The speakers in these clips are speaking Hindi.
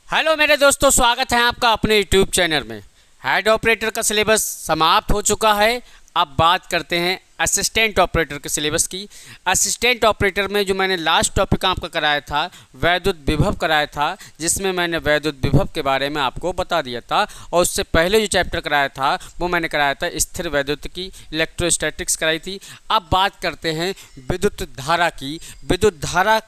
हेलो मेरे दोस्तों, स्वागत है आपका अपने यूट्यूब चैनल में। हेड ऑपरेटर का सिलेबस समाप्त हो चुका है। अब बात करते हैं असिस्टेंट ऑपरेटर के सिलेबस की। असिस्टेंट ऑपरेटर में जो मैंने लास्ट टॉपिक आपका कराया था, वैद्युत विभव कराया था, जिसमें मैंने वैद्युत विभव के बारे में आपको बता दिया था। और उससे पहले जो चैप्टर कराया था वो मैंने कराया था स्थिर वैद्युत की, इलेक्ट्रोस्टैटिक्स कराई थी। अब बात करते हैं विद्युत धारा की। विद्युत धारा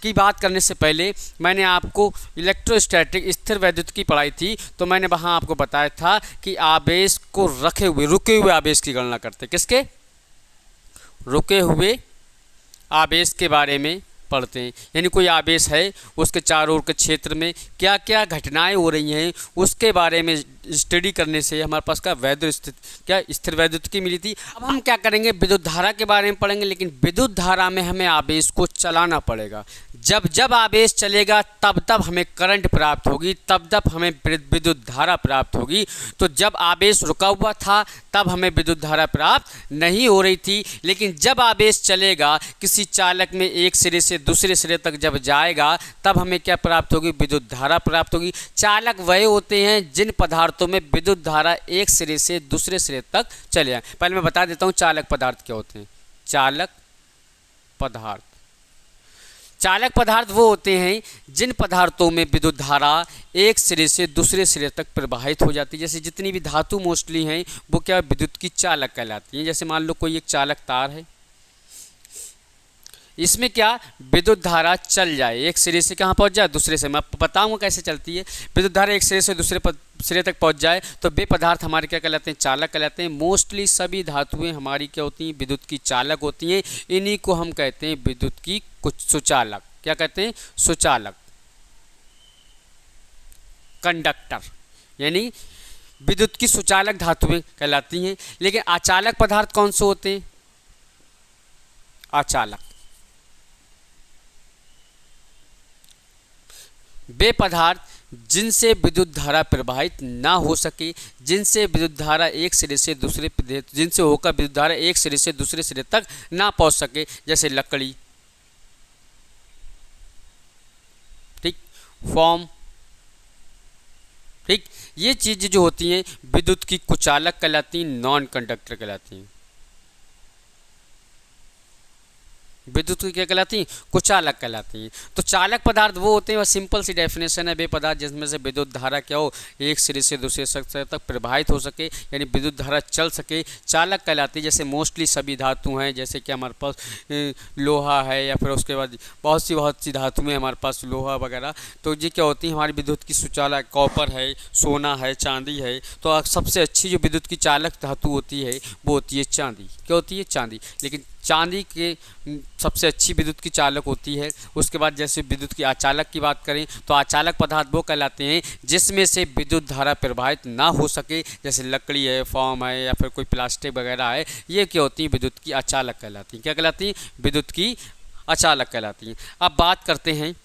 की बात करने से पहले मैंने आपको इलेक्ट्रोस्टैटिक स्थिर वैद्युत की पढ़ाई थी, तो मैंने वहाँ आपको बताया था कि आवेश को रुके हुए आवेश की गणना करते। किसके? रुके हुए आवेश के बारे में पढ़ते हैं। यानी कोई आवेश है, उसके चारों ओर के क्षेत्र में क्या क्या घटनाएं हो रही हैं उसके बारे में स्टडी करने से हमारे पास का वैद्युत स्थिर वैद्युत की मिली थी। अब हम क्या करेंगे, विद्युत धारा के बारे में पढ़ेंगे। लेकिन विद्युत धारा में हमें आवेश को चलाना पड़ेगा। जब जब आवेश चलेगा तब तब हमें करंट प्राप्त होगी, तब तब हमें विद्युत धारा प्राप्त होगी। तो जब आवेश रुका हुआ था तब हमें विद्युत धारा प्राप्त नहीं हो रही थी। लेकिन जब आवेश चलेगा, किसी चालक में एक सिरे से दूसरे सिरे तक जब जाएगा, तब हमें क्या प्राप्त होगी? विद्युत धारा प्राप्त होगी। चालक वह होते हैं जिन पदार्थों में विद्युत धारा एक सिरे से दूसरे सिरे तक चले जाए। पहले मैं बता देता हूँ चालक पदार्थ क्या होते हैं। चालक पदार्थ वो होते हैं जिन पदार्थों में विद्युत धारा एक सिरे से दूसरे सिरे तक प्रवाहित हो जाती है। जैसे जितनी भी धातु मोस्टली हैं वो क्या विद्युत की चालक कहलाती हैं। जैसे मान लो कोई एक चालक तार है, इसमें क्या विद्युत धारा चल जाए, एक सिरे से कहाँ पहुँच जाए? दूसरे से। मैं बताऊँगा कैसे चलती है। विद्युत धारा एक सिरे से दूसरे सिरे तक पहुँच जाए तो वे पदार्थ हमारे क्या कहलाते हैं? चालक कहलाते हैं। मोस्टली सभी धातुएं हमारी क्या होती हैं? विद्युत की चालक होती हैं। इन्हीं को हम कहते हैं विद्युत की कुछ सुचालक। क्या कहते हैं? सुचालक, कंडक्टर। यानी विद्युत की सुचालक धातुएं कहलाती हैं। लेकिन अचालक पदार्थ कौन से होते हैं? अचालक वे पदार्थ जिनसे विद्युत धारा प्रवाहित ना हो सके, जिनसे विद्युत धारा एक सिरे से दूसरे, जिनसे होकर विद्युत धारा एक सिरे से दूसरे सिरे तक ना पहुंच सके। जैसे लकड़ी, ठीक, फोम, ठीक, ये चीज़ें जो होती हैं विद्युत की कुचालक कहलाती हैं, नॉन कंडक्टर कहलाती हैं। विद्युत की क्या कहलाती हैं? कुचालक कहलाती हैं। तो चालक पदार्थ वो होते हैं, वह सिंपल सी डेफिनेशन है, वे पदार्थ जिसमें से विद्युत धारा क्या हो, एक सिरे से दूसरे सिरे तक प्रवाहित हो सके, यानी विद्युत धारा चल सके, चालक कहलाती है। जैसे मोस्टली सभी धातु हैं, जैसे कि हमारे पास लोहा है, या फिर उसके बाद बहुत सी धातुएं हमारे पास, लोहा वगैरह। तो ये क्या होती है? हमारी विद्युत की सुचालक। कॉपर है, सोना है, चांदी है। तो सबसे अच्छी जो विद्युत की चालक धातु होती है वो होती है चांदी। क्या होती है? चांदी। लेकिन चांदी के सबसे अच्छी विद्युत की चालक होती है। उसके बाद जैसे विद्युत की अचालक की बात करें तो अचालक पदार्थ वो कहलाते हैं जिसमें से विद्युत धारा प्रवाहित ना हो सके। जैसे लकड़ी है, फोम है, या फिर कोई प्लास्टिक वगैरह है, ये क्या होती हैं? विद्युत की अचालक कहलाती हैं। क्या कहलाती हैं? विद्युत की अचालक कहलाती हैं। अब बात करते हैं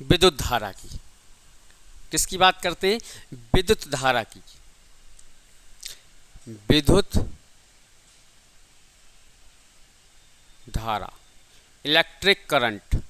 विद्युत धारा की। किसकी बात करते हैं? विद्युत धारा की। विद्युत धारा, इलेक्ट्रिक करंट।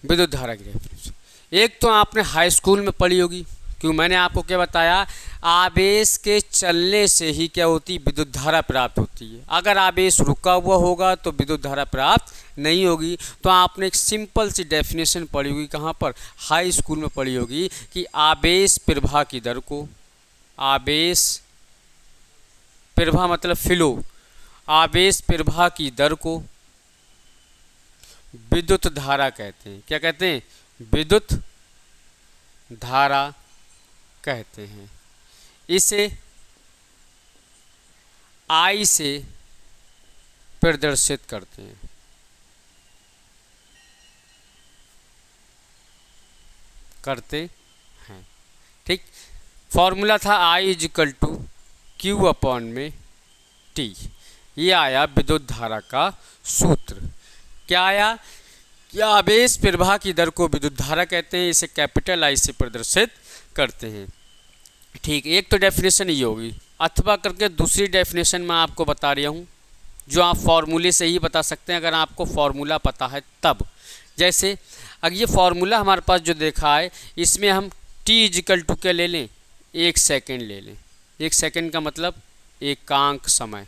विद्युत धारा की डेफिनेशन एक तो आपने हाई स्कूल में पढ़ी होगी। क्यों? मैंने आपको क्या बताया? आवेश के चलने से ही क्या होती? विद्युत धारा प्राप्त होती है। अगर आवेश रुका हुआ होगा तो विद्युत धारा प्राप्त नहीं होगी। तो आपने एक सिंपल सी डेफिनेशन पढ़ी होगी। कहाँ पर? हाई स्कूल में पढ़ी होगी कि आवेश प्रवाह की दर को, आवेश प्रवाह मतलब फ्लो, आवेश प्रवाह की दर को विद्युत धारा कहते हैं। क्या कहते हैं? विद्युत धारा कहते हैं। इसे I से प्रदर्शित करते हैं। ठीक, फॉर्मूला था I=Q/T। ये आया विद्युत धारा का सूत्र। क्या आया? कि आवेश प्रवाह की दर को विद्युत धारा कहते हैं। इसे कैपिटल I से प्रदर्शित करते हैं। ठीक, एक तो डेफिनेशन ये होगी, अथवा करके दूसरी डेफिनेशन मैं आपको बता रहा हूँ जो आप फॉर्मूले से ही बता सकते हैं अगर आपको फॉर्मूला पता है तब। जैसे अगर ये फॉर्मूला हमारे पास जो देखा है इसमें हम t इजिकल टू क्या ले लें, 1 सेकेंड ले लें। 1 सेकेंड का मतलब एकांक समय।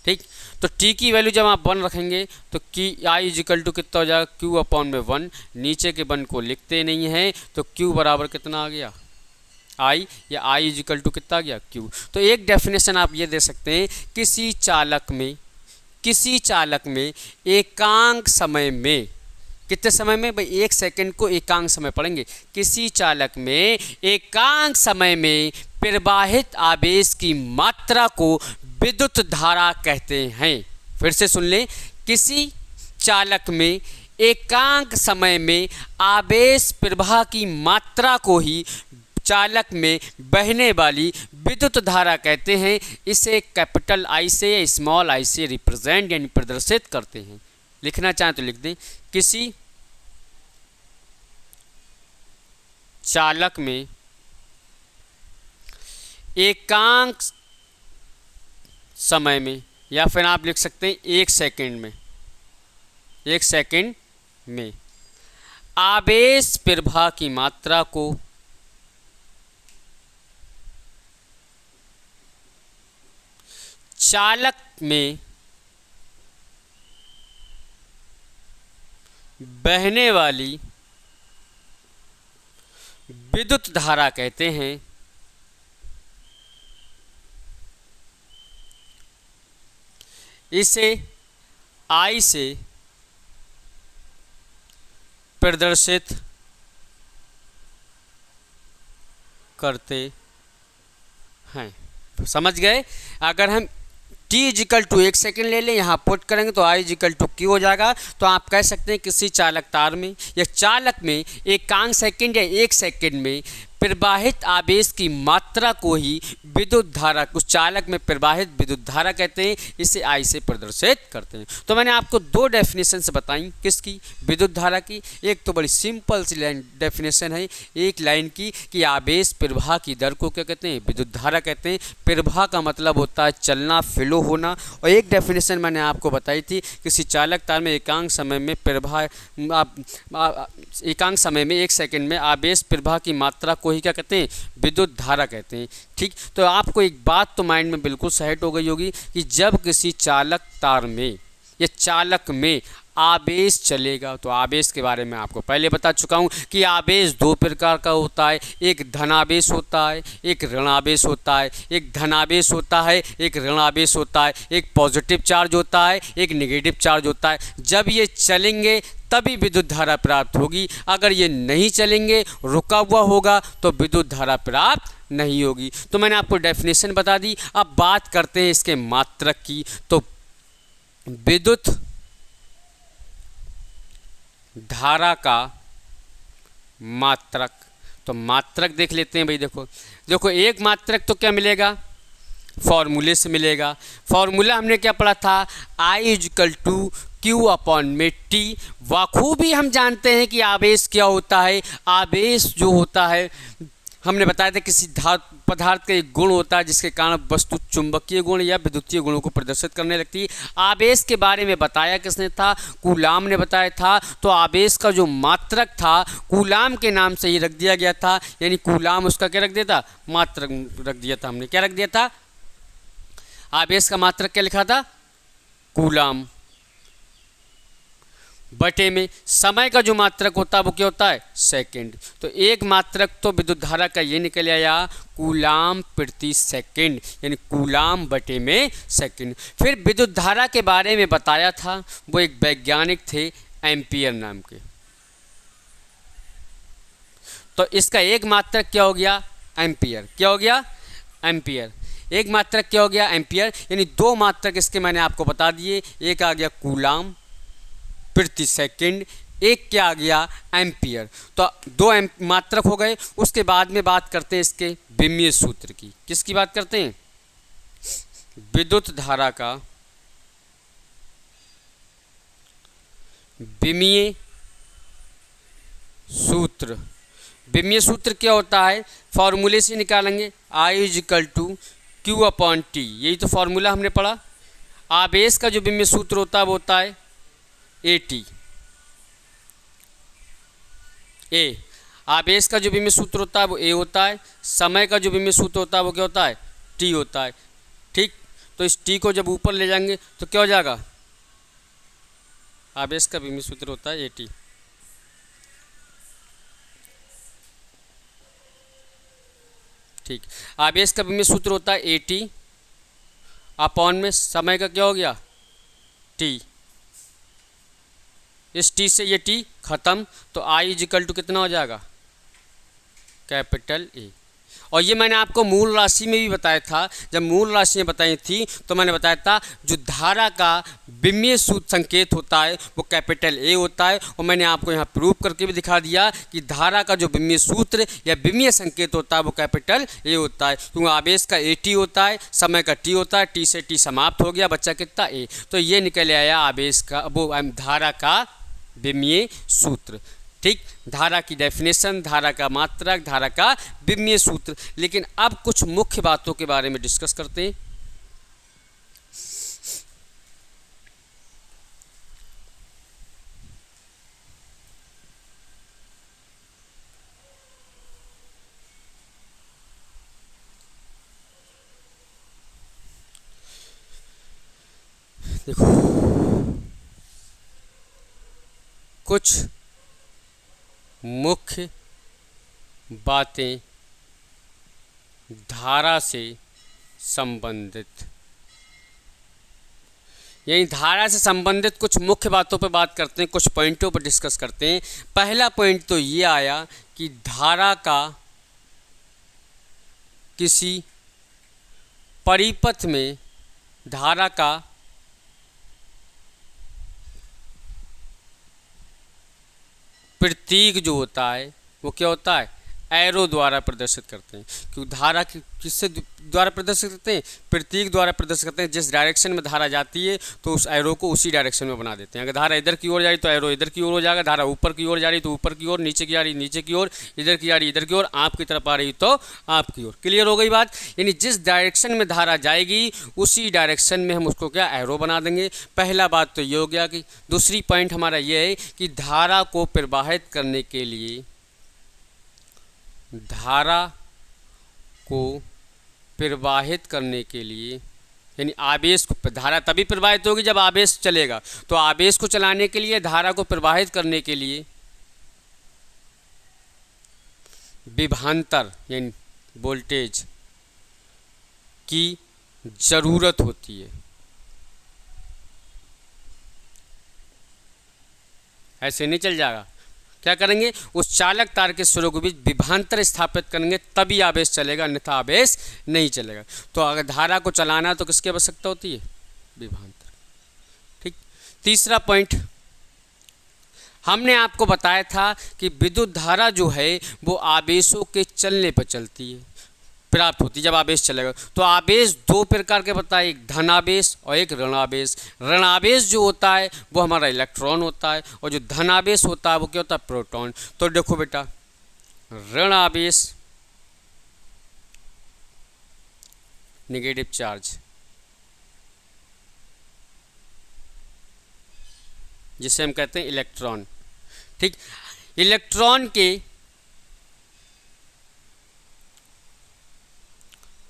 ठीक, तो t की वैल्यू जब आप 1 रखेंगे तो की i इजिकल टू कितना हो जाएगा, q अपॉन में 1। नीचे के 1 को लिखते नहीं हैं तो q बराबर कितना आ गया, i, या i इजिकल टू कितना आ गया, q। तो एक डेफिनेशन आप ये दे सकते हैं, किसी चालक में एकांक समय में, कितने समय में भाई, 1 सेकेंड को एकांक समय पढ़ेंगे। किसी चालक में एकांक समय में प्रवाहित आवेश की मात्रा को विद्युत धारा कहते हैं। फिर से सुन लें, किसी चालक में एकांक समय में आवेश प्रवाह की मात्रा को ही चालक में बहने वाली विद्युत धारा कहते हैं। इसे कैपिटल आई से या स्मॉल आई से रिप्रेजेंट यानी प्रदर्शित करते हैं। लिखना चाहें तो लिख दें, किसी चालक में एकांक समय में, या फिर आप लिख सकते हैं 1 सेकेंड में, 1 सेकेंड में आवेश प्रवाह की मात्रा को चालक में बहने वाली विद्युत धारा कहते हैं। इसे I से प्रदर्शित करते हैं। समझ गए? अगर हम t इजिकल टू 1 सेकेंड ले लें, यहाँ पुट करेंगे तो i इजिकल टू q हो जाएगा। तो आप कह सकते हैं किसी चालक तार में या चालक में एकांक सेकेंड या 1 सेकेंड में प्रवाहित आवेश की मात्रा को ही विद्युत धारा, उस चालक में प्रवाहित विद्युत धारा कहते हैं। इसे I से प्रदर्शित करते हैं। तो मैंने आपको 2 डेफिनेशंस बताई, किसकी, विद्युत धारा की। एक तो बड़ी सिंपल सी लाइन डेफिनेशन है, एक लाइन की, कि आवेश प्रवाह की दर को क्या कहते हैं, विद्युत धारा कहते हैं। प्रवाह का मतलब होता है चलना, फ्लो होना। और एक डेफिनेशन मैंने आपको बताई थी, किसी चालक तार में एकांक समय में प्रवाह, एकांक समय में 1 सेकेंड में आवेश प्रवाह की मात्रा को ही क्या कहते हैं, विद्युत धारा कहते हैं। ठीक, तो आपको एक बात तो माइंड में बिल्कुल सेट हो गई होगी कि जब किसी चालक तार में या चालक में आवेश चलेगा, तो आवेश के बारे में आपको पहले बता चुका हूँ कि आवेश 2 प्रकार का होता है। एक धनावेश होता है, एक ऋणावेश होता है। एक धनावेश होता है, एक ऋणावेश होता है। एक पॉजिटिव चार्ज होता है, एक नेगेटिव चार्ज होता है। जब ये चलेंगे तभी विद्युत धारा प्राप्त होगी। अगर ये नहीं चलेंगे, रुका हुआ होगा, तो विद्युत धारा प्राप्त नहीं होगी। तो मैंने आपको डेफिनेशन बता दी। अब बात करते हैं इसके मात्रक की। तो विद्युत धारा का मात्रक, तो मात्रक देख लेते हैं भाई। देखो एक मात्रक तो क्या मिलेगा, फॉर्मूले से मिलेगा। फॉर्मूला हमने क्या पढ़ा था, I is equal to q upon में t। बखूबी हम जानते हैं कि आवेश क्या होता है। आवेश जो होता है, हमने बताया था किसी पदार्थ का एक गुण होता है जिसके कारण वस्तु चुंबकीय गुण या विद्युतीय गुणों को प्रदर्शित करने लगती है। आवेश के बारे में बताया किसने था, कूलाम ने बताया था। तो आवेश का जो मात्रक था कूलाम के नाम से ही रख दिया गया था, यानी कूलाम उसका क्या रख दिया था, मात्रक रख दिया था। हमने क्या रख दिया था, आवेश का मात्रक क्या लिखा था, कूलाम। बटे में समय का जो मात्रक होता है वो क्या होता है, सेकंड। तो एक मात्रक तो विद्युत धारा का ये निकल आया, कूलाम प्रति सेकंड, यानी कूलाम बटे में सेकंड। फिर विद्युत धारा के बारे में बताया था, वो एक वैज्ञानिक थे एम्पियर नाम के। तो इसका एक मात्रक क्या हो गया, एम्पियर। क्या हो गया, एम्पियर। एक मात्रक क्या हो गया, एम्पियर। यानी 2 मात्रक इसके मैंने आपको बता दिए। एक आ गया कूलाम प्रति सेकंड, एक क्या आ गया, एम्पियर। तो 2 मात्रक हो गए। उसके बाद में बात करते हैं इसके विमीय सूत्र की। किसकी बात करते हैं, विद्युत धारा का विमीय सूत्र। विमीय सूत्र क्या होता है, फॉर्मूले से निकालेंगे, I is equal to Q upon T, यही तो फॉर्मूला हमने पढ़ा। आवेश का जो विमीय सूत्र होता है वो होता है ए टी, ए आवेश का जो विमीय सूत्र होता है वो ए होता है, समय का जो विमीय सूत्र होता है वो क्या होता है, टी होता है। ठीक, तो इस टी को जब ऊपर ले जाएंगे तो क्या हो जाएगा, आवेश का विमीय सूत्र होता है ए टी। ठीक, आवेश का विमीय सूत्र होता है ए टी अपॉन में समय का क्या हो गया, टी, इस टी से ये टी खत्म, तो आई इज इक्वल टू कितना हो जाएगा, कैपिटल ए। और ये मैंने आपको मूल राशि में भी बताया था, जब मूल राशियाँ बताई थी तो मैंने बताया था जो धारा का विमीय सूत्र संकेत होता है वो कैपिटल ए होता है। और मैंने आपको यहाँ प्रूव करके भी दिखा दिया कि धारा का जो विमीय सूत्र या विमीय संकेत होता है वो कैपिटल ए होता है, क्योंकि आवेश का ए टी होता है, समय का टी होता है, टी से टी समाप्त हो गया, बच्चा कितना ए। तो ये निकल आया आवेश का वो धारा का विमीय सूत्र। ठीक, धारा की डेफिनेशन, धारा का मात्रक, धारा का विमीय सूत्र। लेकिन अब कुछ मुख्य बातों के बारे में डिस्कस करते हैं। देखो, कुछ मुख्य बातें धारा से संबंधित, यही धारा से संबंधित कुछ मुख्य बातों पर बात करते हैं, कुछ पॉइंटों पर डिस्कस करते हैं। पहला पॉइंट तो ये आया कि धारा का किसी परिपथ में धारा का प्रतीक जो होता है वो क्या होता है, एरो द्वारा प्रदर्शित करते हैं। क्योंकि धारा किससे द्वारा प्रदर्शित करते हैं, प्रतीक द्वारा प्रदर्शित करते हैं। जिस डायरेक्शन में धारा जाती है तो उस एरो को उसी डायरेक्शन में बना देते हैं। अगर धारा इधर की ओर जा रही तो एरो इधर की ओर हो जाएगा, धारा ऊपर की ओर जा रही तो ऊपर की ओर, नीचे की आ रही नीचे की ओर, इधर की आ रही इधर की ओर, आप की तरफ आ रही तो आप की ओर। क्लियर हो गई बात। यानी जिस डायरेक्शन में धारा जाएगी उसी डायरेक्शन में हम उसको क्या, एरो बना देंगे। पहला बात तो ये हो गया। कि दूसरी पॉइंट हमारा ये है कि धारा को प्रवाहित करने के लिए, धारा को प्रवाहित करने के लिए, यानी आवेश को, धारा तभी प्रवाहित होगी जब आवेश चलेगा, तो आवेश को चलाने के लिए, धारा को प्रवाहित करने के लिए विभवांतर यानी वोल्टेज की जरूरत होती है। ऐसे नहीं चल जाएगा। क्या करेंगे, उस चालक तार के सिरों के बीच विभवांतर स्थापित करेंगे तभी आवेश चलेगा, अन्यथा आवेश नहीं चलेगा। तो अगर धारा को चलाना है तो किसकी आवश्यकता होती है, विभवांतर। ठीक, तीसरा पॉइंट हमने आपको बताया था कि विद्युत धारा जो है वो आवेशों के चलने पर चलती है, प्राप्त होती है जब आवेश चलेगा। तो आवेश दो प्रकार के बताए, एक धनावेश और एक ऋणावेश। ऋणावेश जो होता है वो हमारा इलेक्ट्रॉन होता है, और जो धनावेश होता है वो क्या होता है, प्रोटॉन। तो देखो बेटा, ऋणावेश नेगेटिव चार्ज, जिसे हम कहते हैं इलेक्ट्रॉन। ठीक, इलेक्ट्रॉन के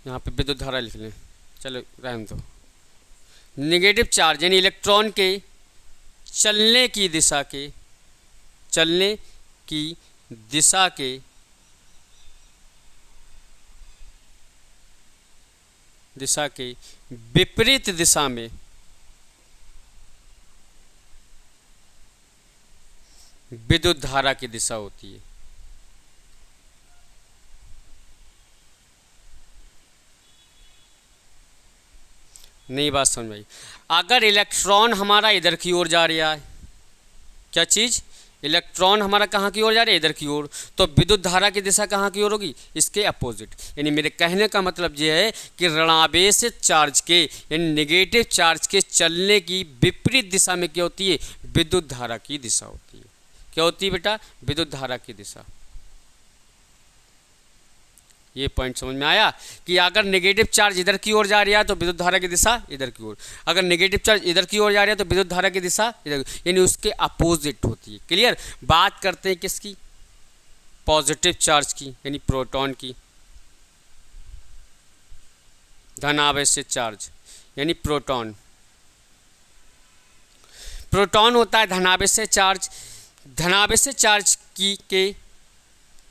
यहाँ पे विद्युत धारा लिख लें, चलो रहने दो। नेगेटिव चार्ज यानी इलेक्ट्रॉन के चलने की दिशा के, चलने की दिशा के विपरीत दिशा में विद्युत धारा की दिशा होती है। नई बात समझ में आई। अगर इलेक्ट्रॉन हमारा इधर की ओर जा रहा है, क्या चीज़, इलेक्ट्रॉन हमारा कहाँ की ओर जा रहा है, इधर की ओर, तो विद्युत धारा की दिशा कहाँ की ओर होगी, इसके अपोजिट। यानी मेरे कहने का मतलब ये है कि ऋणावेश चार्ज के यानी नेगेटिव चार्ज के चलने की विपरीत दिशा में क्या होती है, विद्युत धारा की दिशा होती है। क्या होती है बेटा, विद्युत धारा की दिशा। ये पॉइंट समझ में आया कि अगर नेगेटिव चार्ज इधर की ओर जा रहा है तो विद्युत धारा की दिशा इधर की ओर, अगर नेगेटिव चार्ज इधर की ओर जा रहा है तो विद्युत धारा की दिशा इधर, यानी उसके अपोजिट होती है। क्लियर। बात करते हैं किसकी, पॉजिटिव चार्ज की, यानी प्रोटॉन की, धनावेशित चार्ज यानी प्रोटॉन। प्रोटॉन होता है धनावेशित चार्ज। धनावेशित चार्ज के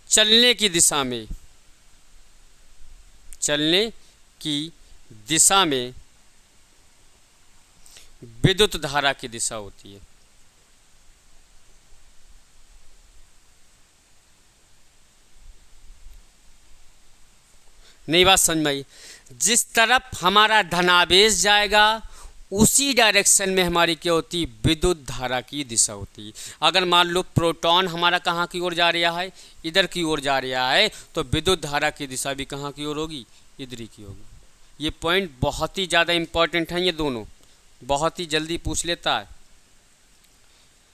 चलने की दिशा में, चलने की दिशा में विद्युत धारा की दिशा होती है। नई बात समझ में आई। जिस तरफ हमारा धनावेश जाएगा उसी डायरेक्शन में हमारी क्या होती है, विद्युत धारा की दिशा होती है। अगर मान लो प्रोटॉन हमारा कहाँ की ओर जा रहा है, इधर की ओर जा रहा है, तो विद्युत धारा की दिशा भी कहाँ की ओर होगी, इधर ही की होगी। ये पॉइंट बहुत ही ज़्यादा इंपॉर्टेंट हैं, ये दोनों बहुत ही जल्दी पूछ लेता है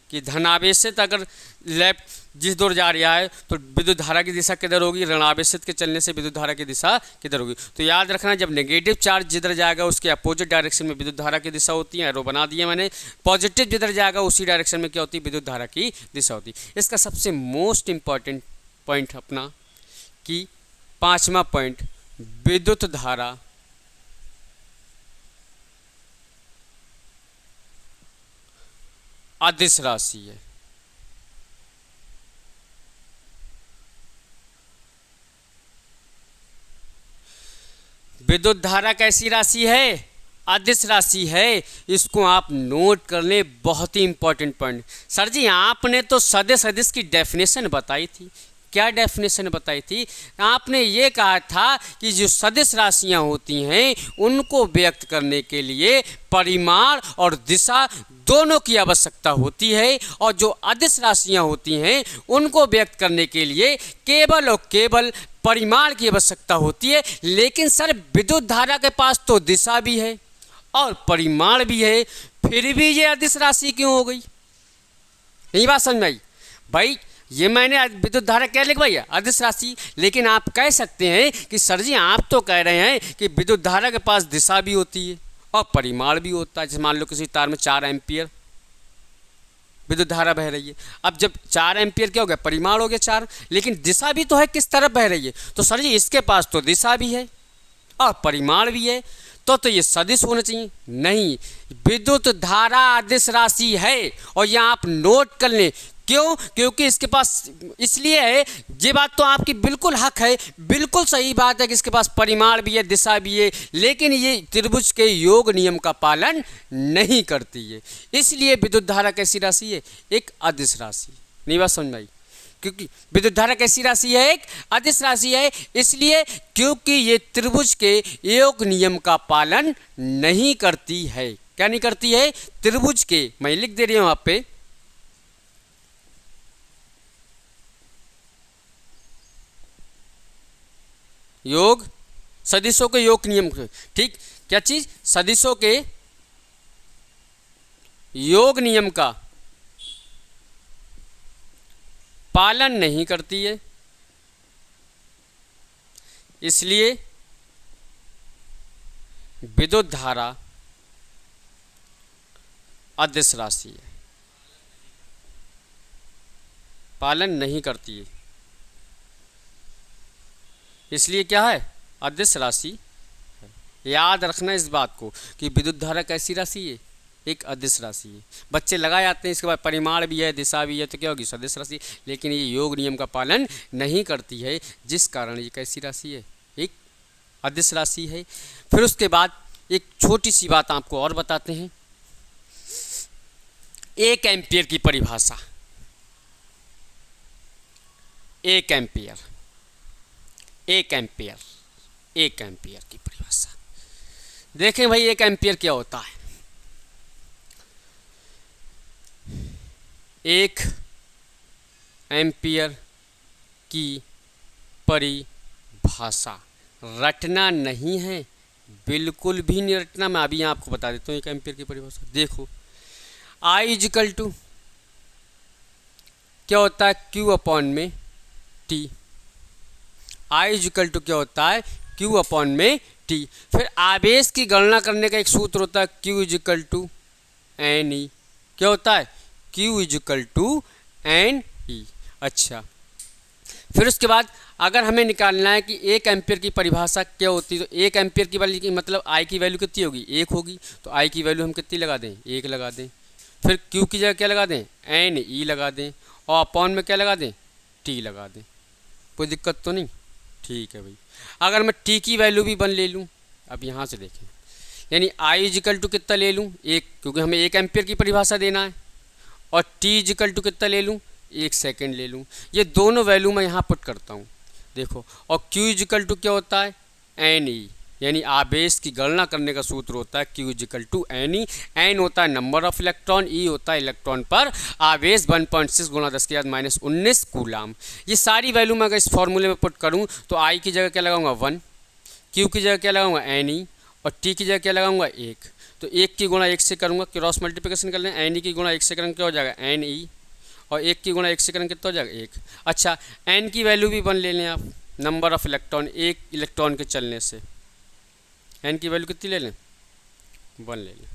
कि धनावेशित अगर लेफ्ट जिस दूर जा रहा है तो विद्युत धारा की दिशा किधर होगी, ऋणावेशित के चलने से विद्युत धारा की दिशा किधर होगी। तो याद रखना, जब नेगेटिव चार्ज जिधर जाएगा उसके अपोजिट डायरेक्शन में विद्युत धारा की दिशा होती है, एरो बना दिया मैंने। पॉजिटिव जिधर जाएगा उसी डायरेक्शन में क्या होती है, विद्युत धारा की दिशा होती है। इसका सबसे मोस्ट इंपॉर्टेंट पॉइंट अपना कि 5वां पॉइंट, विद्युत धारा अदिश राशि है। विद्युत धारा कैसी राशि है, अदिश राशि है। इसको आप नोट कर लें, बहुत ही इंपॉर्टेंट पॉइंट। सर जी आपने तो सदिश अदिश की डेफिनेशन बताई थी। क्या डेफिनेशन बताई थी? आपने ये कहा था कि जो सदिश राशियां होती हैं उनको व्यक्त करने के लिए परिमाण और दिशा दोनों की आवश्यकता होती है, और जो अदिश राशियां होती हैं उनको व्यक्त करने के लिए केवल और केवल परिमाण की आवश्यकता होती है। लेकिन सर विद्युत धारा के पास तो दिशा भी है और परिमाण भी है, फिर भी ये अदिश राशि क्यों हो गई? यही बात समझ में आई भाई। ये मैंने विद्युत धारा क्या लिख भैया, अदिश राशि। लेकिन आप कह सकते हैं कि सर जी आप तो कह रहे हैं कि विद्युत धारा के पास दिशा भी होती है और परिमाण भी होता है। जैसे मान लो किसी तार में 4 एम्पियर विद्युत धारा बह रही है। अब जब 4 एम्पियर क्या हो गया, परिमाण हो गया 4, लेकिन दिशा भी तो है किस तरफ बह रही है। तो सर जी इसके पास तो दिशा भी है और परिमाण भी है, तो ये सदिश होना चाहिए। नहीं, विद्युत धारा अदिश राशि है। और यहाँ आप नोट कर लें, क्यों? क्योंकि इसके पास इसलिए है, ये बात तो आपकी बिल्कुल हक है, बिल्कुल सही बात है कि इसके पास परिमाण भी है, दिशा भी है, लेकिन ये त्रिभुज के योग नियम का पालन नहीं करती है। इसलिए विद्युत धारा कैसी राशि है, एक अदिश राशि। नहीं बात समझ में आई? क्योंकि विद्युत धारा कैसी राशि है, एक अदिश राशि है। इसलिए क्योंकि ये त्रिभुज के योग नियम का पालन नहीं करती है। क्या नहीं करती है? त्रिभुज के, मैं लिख दे रही हूं आप पे, योग, सदिशों के योग नियम। ठीक, क्या चीज? सदिशों के योग नियम का पालन नहीं करती है। इसलिए विद्युत धारा अदिश राशि है, पालन नहीं करती है। इसलिए क्या है, अदिश राशि है। याद रखना इस बात को कि विद्युत धारा कैसी राशि है, एक अदिश राशि है। बच्चे लगाए जाते हैं, इसके बाद परिमाण भी है, दिशा भी है, तो क्या होगी, सदिश राशि। लेकिन ये योग नियम का पालन नहीं करती है, जिस कारण ये कैसी राशि है, एक अदिश राशि है। फिर उसके बाद एक छोटी सी बात आपको और बताते हैं, 1 एम्पियर की परिभाषा। 1 एम्पियर, 1 एम्पियर, 1 एम्पियर की परिभाषा देखें भाई। 1 एम्पियर क्या होता है? 1 एम्पियर की परिभाषा रटना नहीं है, बिल्कुल भी नहीं रटना। मैं अभी आपको बता देता हूँ 1 एम्पियर की परिभाषा। देखो, I इजिकल टू क्या होता है, Q अपॉन में T। आई इजिकल टू क्या होता है, क्यू अपॉन में टी। फिर आवेश की गणना करने का एक सूत्र होता है q is equal to n e. क्या होता है, q is equal to n e. अच्छा, फिर उसके बाद अगर हमें निकालना है कि 1 एम्पियर की परिभाषा क्या होती है, तो 1 एम्पियर की वैल्यू की मतलब आई की वैल्यू कितनी होगी, 1 होगी। तो आई की वैल्यू हम कितनी लगा दें, 1 लगा दें। फिर क्यू की जगह क्या लगा दें, एन ई लगा दें, और अपॉन में क्या लगा दें, टी लगा दें। कोई दिक्कत तो नहीं, ठीक है भाई। अगर मैं टी की वैल्यू भी 1 ले लूँ, अब यहाँ से देखें, यानी आई इजिकल टू कितना ले लूँ, 1, क्योंकि हमें 1 एम्पियर की परिभाषा देना है, और टी इजिकल टू कितना ले लूँ, 1 सेकेंड ले लूँ। ये दोनों वैल्यू मैं यहाँ पुट करता हूँ, देखो। और क्यू इजिकल टू क्या होता है, एन ई, यानी आवेश की गणना करने का सूत्र होता है q is equal to n e. N होता है नंबर ऑफ इलेक्ट्रॉन, ई होता है इलेक्ट्रॉन पर आवेश 1.6 गुणा 10⁻19 कूलाम। ये सारी वैल्यू मैं अगर इस फॉर्मूले में पुट करूँ तो आई की जगह क्या लगाऊंगा 1, क्यू की जगह क्या लगाऊंगा एन ई, और टी की जगह क्या लगाऊंगा 1। तो 1 की गुणा 1 से करूँगा, क्रॉस मल्टीप्लिकेशन कर लें, एन ई की गुणा 1 से करेंगे क्या हो जाएगा, एन ई, और 1 की गुणा 1 से करेंगे कितना हो जाएगा, 1। अच्छा, एन की वैल्यू भी 1 ले लें आप, नंबर ऑफ इलेक्ट्रॉन, 1 इलेक्ट्रॉन के चलने से एन की वैल्यू कितनी ले लें, 1 ले लें।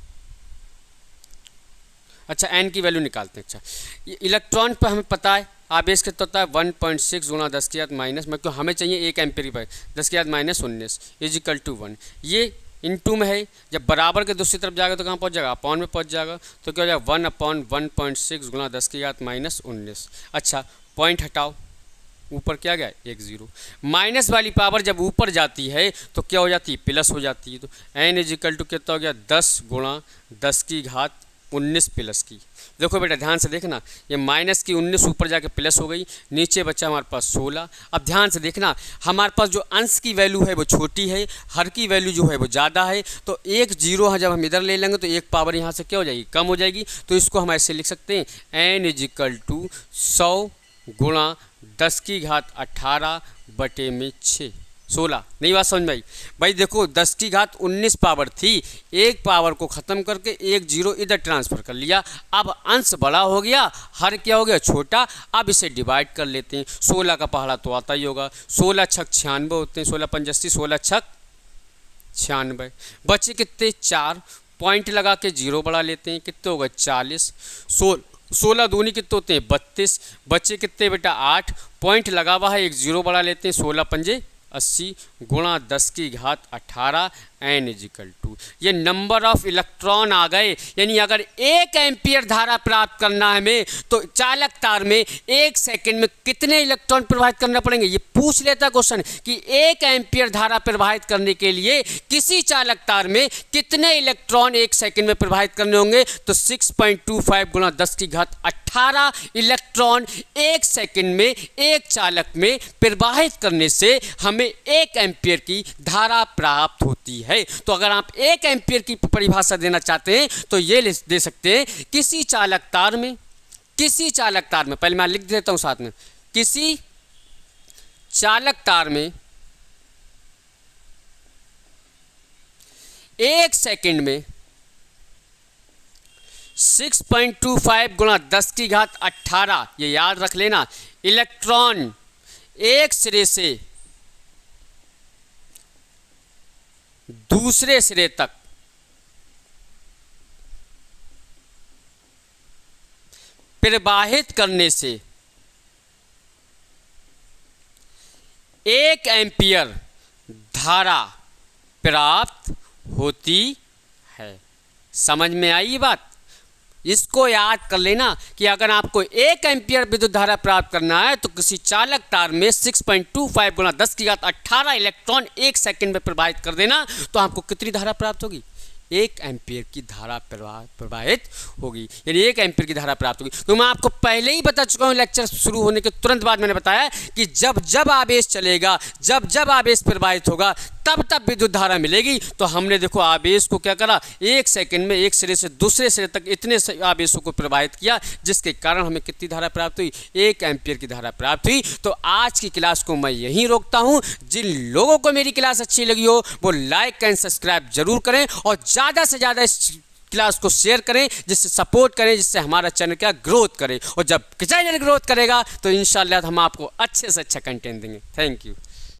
अच्छा, एन की वैल्यू निकालते हैं। अच्छा, ये इलेक्ट्रॉन पर हमें पता है आवेश कितना होता है 1.6 गुणा 10⁻⁻, मतलब हमें चाहिए 1 एम्पीयर पर 10⁻⁻19 इजिकल टू 1। ये इनटू में है, जब बराबर के दूसरी तरफ जाएगा तो कहाँ पहुँच जाएगा, अपॉन में पहुँच जाएगा। तो क्या हो जाएगा 1/1.6 गुणा 10⁻⁻19। अच्छा, पॉइंट हटाओ, ऊपर क्या गया 1 0। माइनस वाली पावर जब ऊपर जाती है तो क्या हो जाती है, प्लस हो जाती है। तो एन इजिकल टू कितना हो गया, 10 गुणा 10⁻19 प्लस की। देखो बेटा ध्यान से देखना, ये माइनस की 19 ऊपर जाके प्लस हो गई, नीचे बचा हमारे पास 16। अब ध्यान से देखना, हमारे पास जो अंश की वैल्यू है वो छोटी है, हर की वैल्यू जो है वो ज़्यादा है। तो 1 0 है, जब हम इधर ले लेंगे तो 1 पावर यहाँ से क्या हो जाएगी, कम हो जाएगी। तो इसको हम ऐसे लिख सकते हैं, एन इजिकल टू 100 गुणा 10⁻18/6 16। नहीं बात समझ में आई भाई। देखो 10⁻19 पावर थी, एक पावर को ख़त्म करके 1 0 इधर ट्रांसफ़र कर लिया। अब अंश बड़ा हो गया, हर क्या हो गया छोटा। अब इसे डिवाइड कर लेते हैं, 16 का पहाड़ा तो आता ही होगा, 16 छक 96 होते हैं, 16 पंजस्ती 16 छक 96। बचे कितने 4, पॉइंट लगा के 0 बढ़ा लेते हैं, कितने होगा 40। 16 दूनी कितने होते हैं 32, बच्चे कितने बेटा 8, पॉइंट लगा हुआ है, 1 0 बढ़ा लेते हैं, 16 पंजे 80 गुणा 10⁻18 एन इजिकल टू। ये नंबर ऑफ इलेक्ट्रॉन आ गए। यानी अगर 1 एम्पियर धारा प्राप्त करना है हमें तो चालक तार में 1 सेकंड में कितने इलेक्ट्रॉन प्रवाहित करना पड़ेंगे। ये पूछ लेता क्वेश्चन कि 1 एम्पियर धारा प्रवाहित करने के लिए किसी चालक तार में कितने इलेक्ट्रॉन 1 सेकंड में प्रवाहित करने होंगे। तो 6.25 गुणा 10⁻18 इलेक्ट्रॉन 1 सेकंड में एक चालक में प्रवाहित करने से हमें 1 एम्पियर की धारा प्राप्त होती है। तो अगर आप 1 एम्पियर की परिभाषा देना चाहते हैं तो ये दे सकते हैं, किसी चालक तार में पहले मैं लिख देता हूं साथ में, किसी चालक तार में 1 सेकंड में 6.25 गुणा 10⁻18, ये याद रख लेना, इलेक्ट्रॉन एक सिरे से दूसरे सिरे तक प्रवाहित करने से 1 एम्पियर धारा प्राप्त होती है। समझ में आई ये बात। इसको याद कर लेना कि अगर आपको 1 एम्पियर विद्युत धारा प्राप्त करना है तो किसी चालक तार में 6.25 गुणा 10⁻18 इलेक्ट्रॉन 1 सेकंड में प्रवाहित कर देना तो आपको कितनी धारा प्राप्त होगी, 1 एम्पियर की धारा प्रवाहित होगी। यानी 1 एम्पियर की धारा प्राप्त होगी। तो मैं आपको पहले ही बता चुका हूँ, लेक्चर शुरू होने के तुरंत बाद मैंने बताया कि जब जब आवेश चलेगा, जब जब आवेश प्रवाहित होगा तब तब विद्युत धारा मिलेगी। तो हमने देखो आवेश को क्या करा, 1 सेकंड में एक सिरे से दूसरे सिरे तक इतने आवेशों को प्रवाहित किया, जिसके कारण हमें कितनी धारा प्राप्त हुई, 1 एम्पियर की धारा प्राप्त हुई। तो आज की क्लास को मैं यहीं रोकता हूँ। जिन लोगों को मेरी क्लास अच्छी लगी हो वो लाइक एंड सब्सक्राइब जरूर करें और ज़्यादा से ज़्यादा इस क्लास को शेयर करें, जिससे सपोर्ट करें, जिससे हमारा चैनल क्या ग्रोथ करे। और जब चैनल ग्रोथ करेगा तो इंशाल्लाह हम आपको अच्छे से अच्छा कंटेंट देंगे। Thank you.